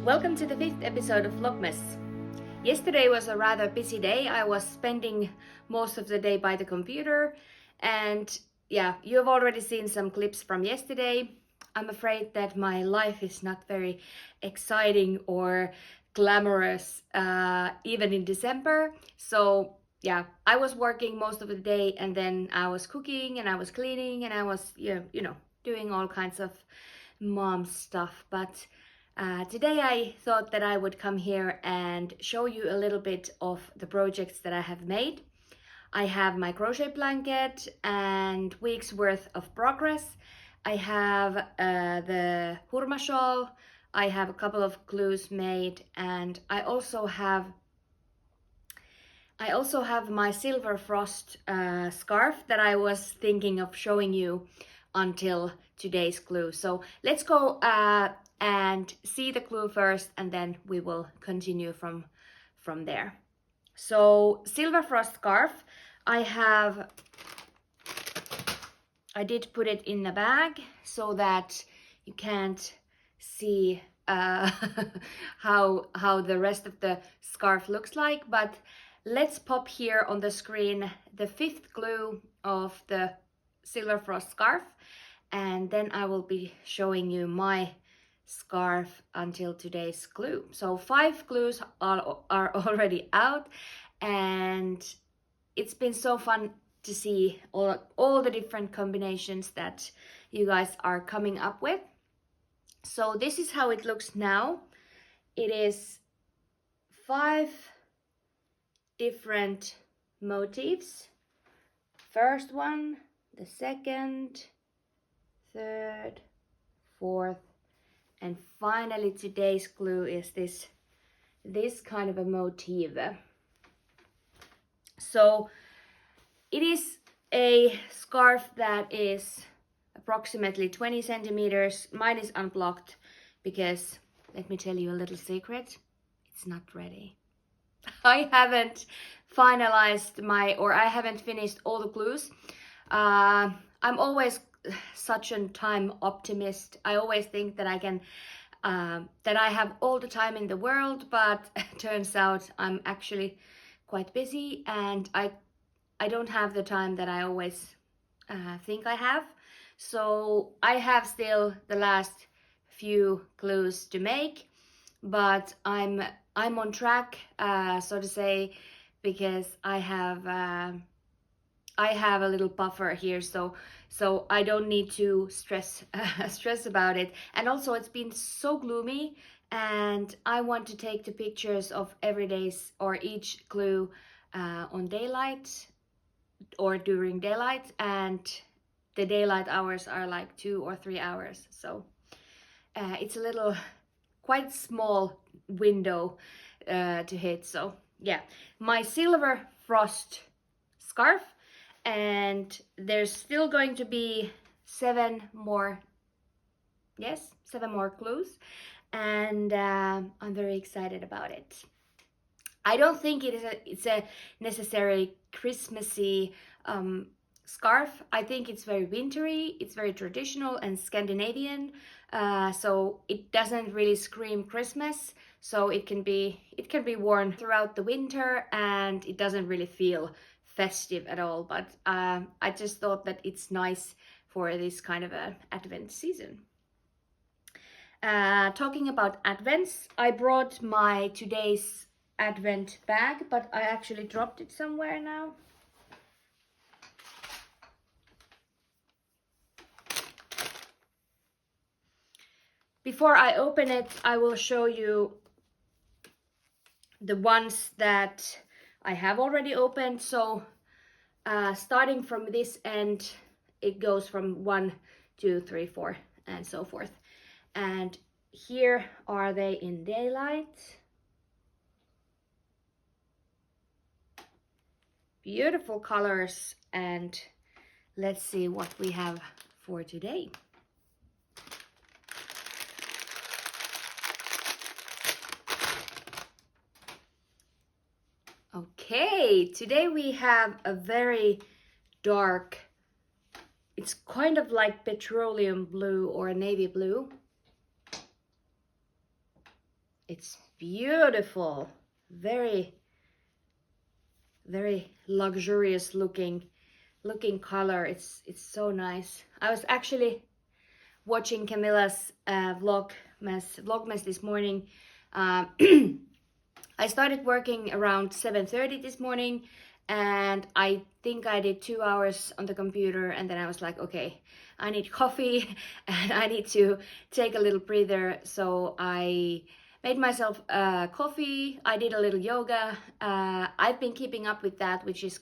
Welcome to the 5th episode of Vlogmas. Yesterday was a rather busy day. I was spending most of the day by the computer, and yeah, you have already seen some clips from yesterday. I'm afraid that my life is not very exciting or glamorous even in December. So yeah, I was working most of the day, and then I was cooking and I was cleaning and I was doing all kinds of mom stuff. But today I thought that I would come here and show you a little bit of the projects that I have made. I have my crochet blanket and week's worth of progress. I have the Hurma Shawl. I have a couple of glues made, and I also have my silver frost scarf that I was thinking of showing you until today's glue. So let's go and see the glue first, and then we will continue from there. So silver frost scarf, I did put it in the bag so that you can't see how the rest of the scarf looks like, but let's pop here on the screen the 5th glue of the silver frost scarf, and then I will be showing you my scarf until today's glue. So 5 glues are already out, and it's been so fun to see all the different combinations that you guys are coming up with. So this is how it looks now. It is 5 different motifs. First one, the second, third, fourth, and finally today's glue is this kind of a motif. So it is a scarf that is approximately 20 centimeters. Mine is unblocked because, let me tell you a little secret, it's not ready. I haven't finalized I haven't finished all the glues. I'm always such a time optimist. I always think that I can that I have all the time in the world, but turns out I'm actually quite busy, and I don't have the time that I always think I have. So I have still the last few glues to make, but I'm on track, so to say, because I have a little buffer here, so I don't need to stress about it. And also it's been so gloomy, and I want to take the pictures of every day's or each glue on daylight or during daylight, and the daylight hours are like 2 or 3 hours, so it's a little quite small window to hit. So yeah, my silver frost scarf, and there's still going to be 7 more clues, and I'm very excited about it. I don't think it's a necessarily Christmassy scarf. I think it's very wintry, it's very traditional and Scandinavian, so it doesn't really scream Christmas, so it can be worn throughout the winter and it doesn't really feel festive at all, but I just thought that it's nice for this kind of a Advent season. Talking about Advents, I brought my today's Advent bag, but I actually dropped it somewhere now. Before I open it, I will show you the ones that I have already opened. So starting from this end, it goes from 1, 2, 3, 4 and so forth. And here are they in daylight. Beautiful colors, and let's see what we have for today. Okay, today we have a very dark, it's kind of like petroleum blue or navy blue. It's beautiful, very luxurious looking color. It's so nice. I was actually watching Camilla's vlogmas this morning. I started working around 7:30 this morning, and I think I did 2 hours on the computer, and then I was like, okay, I need coffee and I need to take a little breather. So I made myself coffee. I did a little yoga. I've been keeping up with that, which is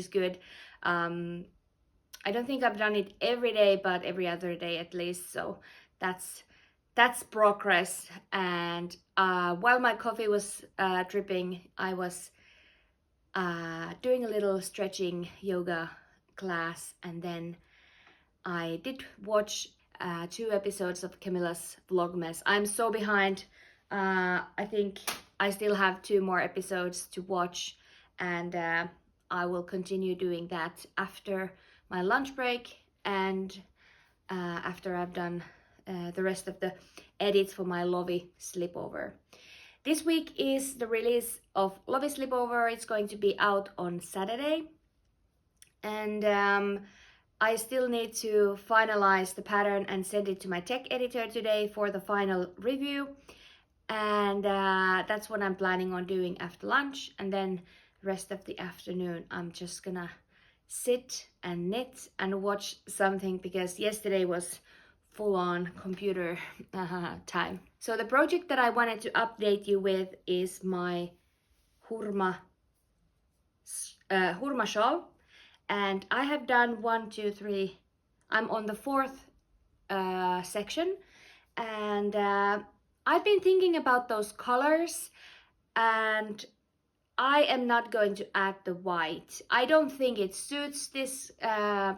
good. I don't think I've done it every day, but every other day at least. So that's progress. And while my coffee was dripping, I was doing a little stretching yoga class, and then I did watch 2 episodes of Camilla's Vlogmas. I'm so behind. I think I still have 2 more episodes to watch, and I will continue doing that after my lunch break and after I've done the rest of the edits for my Lovi Slipover. This week is the release of Lovi Slipover. It's going to be out on Saturday, and I still need to finalize the pattern and send it to my tech editor today for the final review, and that's what I'm planning on doing after lunch. And then the rest of the afternoon I'm just gonna sit and knit and watch something, because yesterday was full-on computer time. So the project that I wanted to update you with is my Hurma Shawl, and I have done 1, 2, 3. I'm on the 4th section, and I've been thinking about those colors, and I am not going to add the white. I don't think it suits this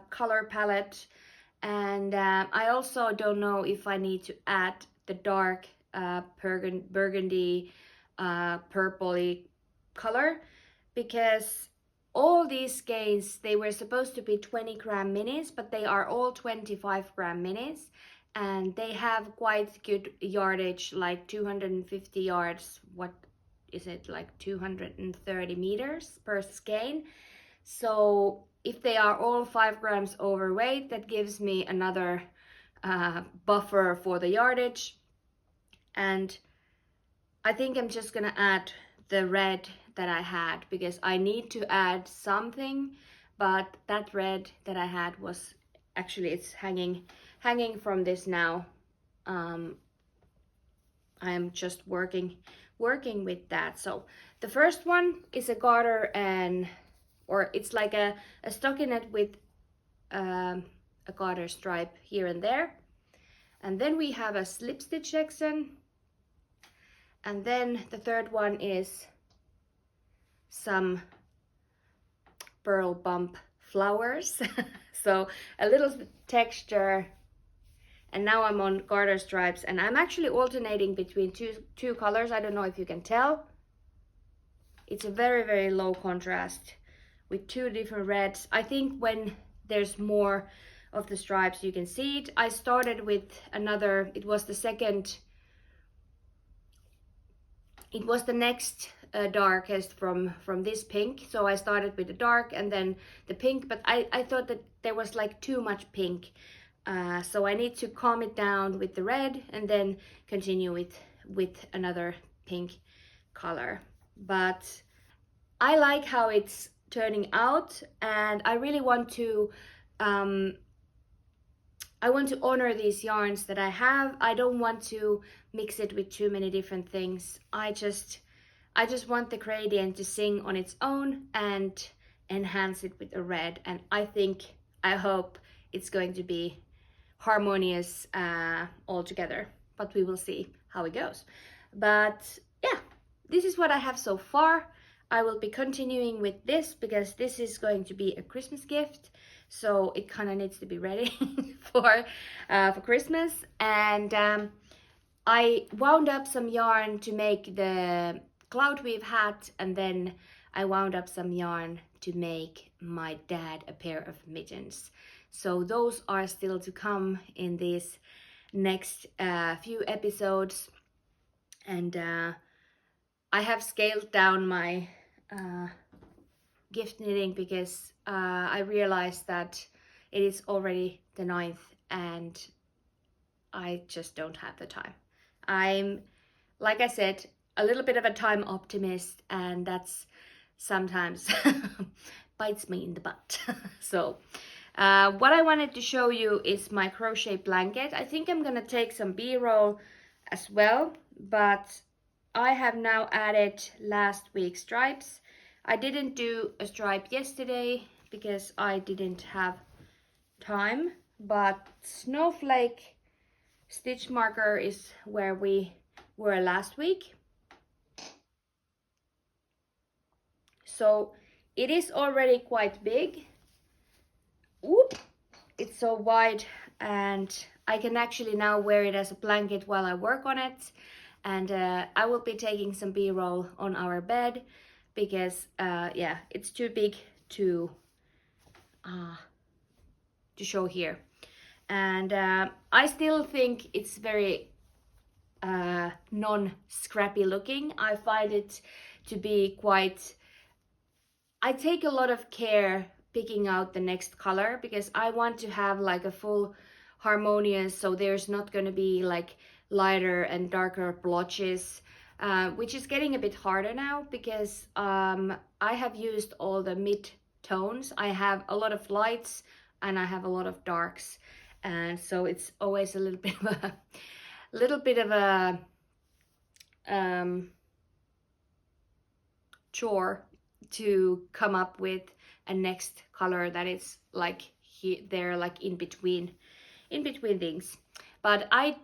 color palette, and I also don't know if I need to add the dark burgundy purpley color, because all these skeins, they were supposed to be 20-gram minis, but they are all 25-gram minis, and they have quite good yardage, like 250 yards. What is it, like 230 meters per skein? So if they are all 5 grams overweight, that gives me another buffer for the yardage. And I think I'm just gonna add the red that I had, because I need to add something, but that red that I had was actually, it's hanging from this now. I'm just working with that. So the first one is a garter, or it's like a stockinette with a garter stripe here and there. And then we have a slip stitch section, and then the third one is some pearl bump flowers. So a little texture. And now I'm on garter stripes, and I'm actually alternating between two colors. I don't know if you can tell. It's a very, very low contrast with two different reds. I think when there's more of the stripes you can see it. I started with another, it was the next darkest from this pink. So I started with the dark and then the pink, but I thought that there was like too much pink. So I need to calm it down with the red and then continue with another pink color. But I like how it's turning out, and I really want to honor these yarns that I have. I don't want to mix it with too many different things. I just want the gradient to sing on its own and enhance it with a red. And I hope it's going to be harmonious all together, but we will see how it goes. But yeah, this is what I have so far. I will be continuing with this because this is going to be a Christmas gift, so it kind of needs to be ready for Christmas. And I wound up some yarn to make the cloud weave hat, and then I wound up some yarn to make my dad a pair of mittens. So those are still to come in these next few episodes. And I have scaled down my gift knitting because I realized that it is already the 9th and I just don't have the time. I'm, like I said, a little bit of a time optimist, and that's sometimes bites me in the butt. So what I wanted to show you is my crochet blanket. I think I'm gonna take some B-roll as well, but I have now added last week's stripes. I didn't do a stripe yesterday because I didn't have time, but snowflake stitch marker is where we were last week. So it is already quite big. Oop, it's so wide, and I can actually now wear it as a blanket while I work on it. And I will be taking some B-roll on our bed because yeah, it's too big to show here. And I still think it's very non-scrappy looking. I find it to be quite, I take a lot of care picking out the next color because I want to have like a full harmonious, so there's not going to be like lighter and darker blotches, which is getting a bit harder now because I have used all the mid tones. I have a lot of lights and I have a lot of darks, and so it's always a little bit of a chore to come up with a next color that is like they're like in between things. But I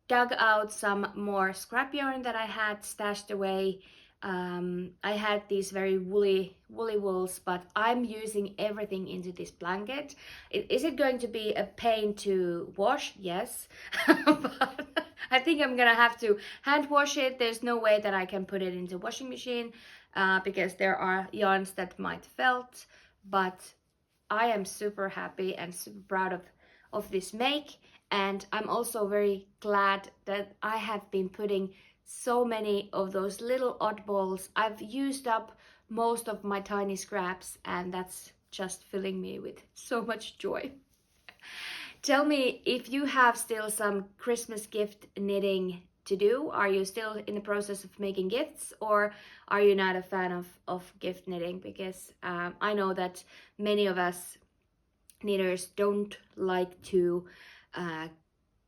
dug out some more scrap yarn that I had stashed away. I had these very woolly wools, but I'm using everything into this blanket. Is it going to be a pain to wash? Yes. But I think I'm gonna have to hand wash it. There's no way that I can put it into washing machine because there are yarns that might felt, but I am super happy and super proud of this make. And I'm also very glad that I have been putting so many of those little oddballs. I've used up most of my tiny scraps, and that's just filling me with so much joy. Tell me if you have still some Christmas gift knitting to do. Are you still in the process of making gifts, or are you not a fan of gift knitting? Because I know that many of us knitters don't like to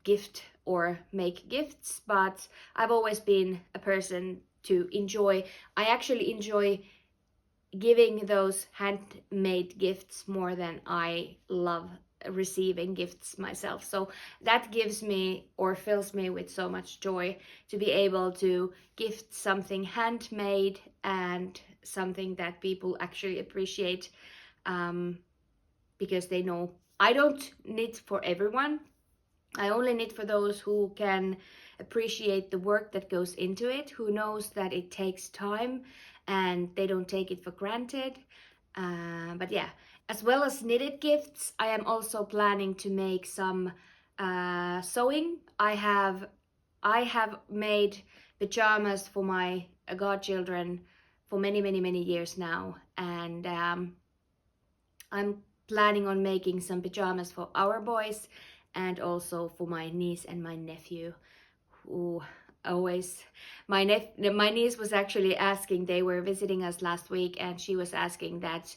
gift or make gifts, but I've always been a person to enjoy. I actually enjoy giving those handmade gifts more than I love receiving gifts myself. So that gives me or fills me with so much joy to be able to gift something handmade and something that people actually appreciate. because they know I don't knit for everyone. I only knit for those who can appreciate the work that goes into it, who knows that it takes time and they don't take it for granted. But yeah, as well as knitted gifts, I am also planning to make some sewing. I have made pajamas for my godchildren for many years now, and I'm planning on making some pajamas for our boys and also for my niece and my nephew, who always my niece was actually asking, they were visiting us last week, and she was asking that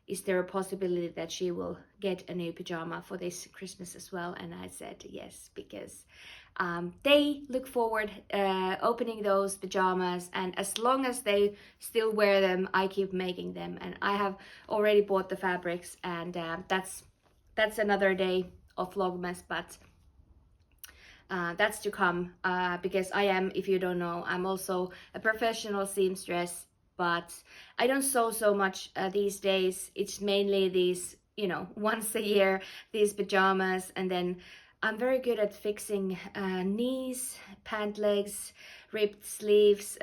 is there a possibility that she will get a new pajama for this Christmas as well, and I said yes, because they look forward opening those pajamas, and as long as they still wear them, I keep making them, and I have already bought the fabrics, and that's another day of Vlogmas, but that's to come, because I am, if you don't know, I'm also a professional seamstress, but I don't sew so much these days. It's mainly these, you know, once a year, these pajamas, and then I'm very good at fixing knees, pant legs, ripped sleeves,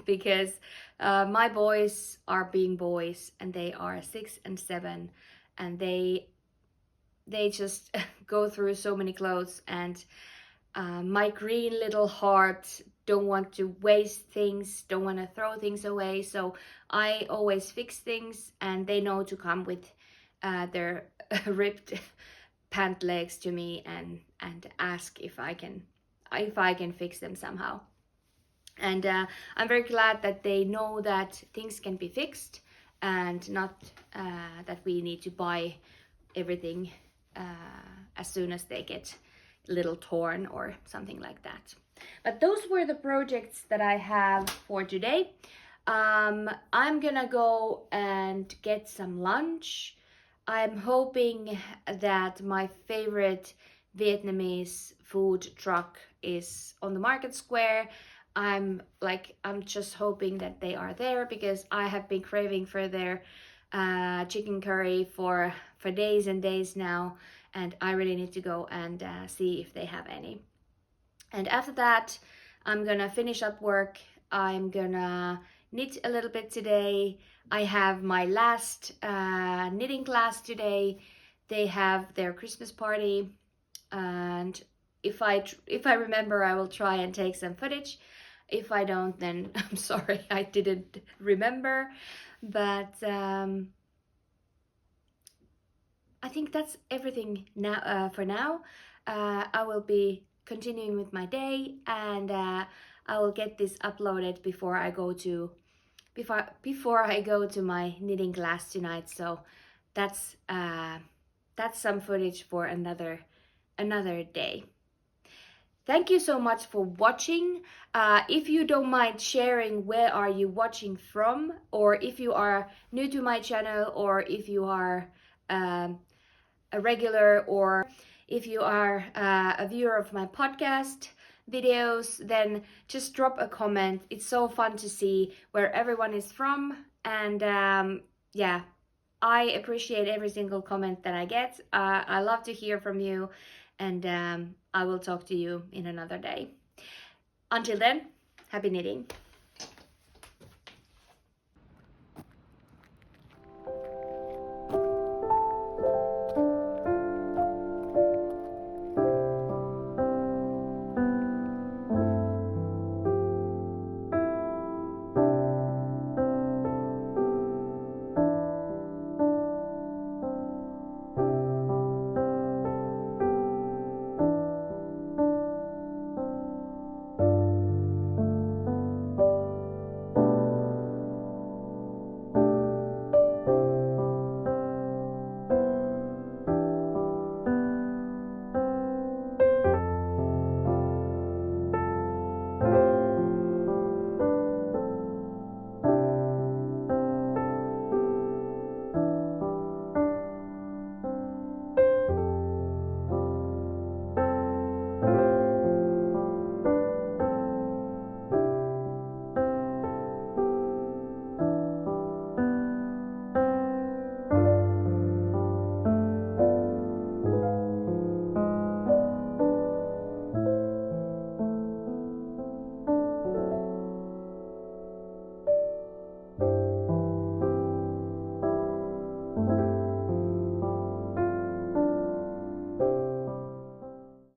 because my boys are being boys, and they are 6 and 7, and they just go through so many clothes, and my green little heart don't want to waste things, don't want to throw things away, so I always fix things, and they know to come with their ripped pant legs to me and ask if I can fix them somehow. And I'm very glad that they know that things can be fixed, and not that we need to buy everything as soon as they get a little torn or something like that. But those were the projects that I have for today. I'm gonna go and get some lunch. I'm hoping that my favorite Vietnamese food truck is on the market square. I'm just hoping that they are there, because I have been craving for their chicken curry for days and days now, and I really need to go and see if they have any. And after that, I'm gonna finish up work. I'm gonna knit a little bit today. I have my last knitting class today. They have their Christmas party, and if I remember, I will try and take some footage. If I don't, then I'm sorry, I didn't remember. But I think that's everything now for now. I will be continuing with my day, and I will get this uploaded before I go to my knitting class tonight. So that's some footage for another day. Thank you so much for watching. If you don't mind sharing where are you watching from, or if you are new to my channel, or if you are a regular, or if you are a viewer of my podcast videos, then just drop a comment. It's so fun to see where everyone is from, and yeah, I appreciate every single comment that I get. I love to hear from you, and I will talk to you in another day. Until then, happy knitting.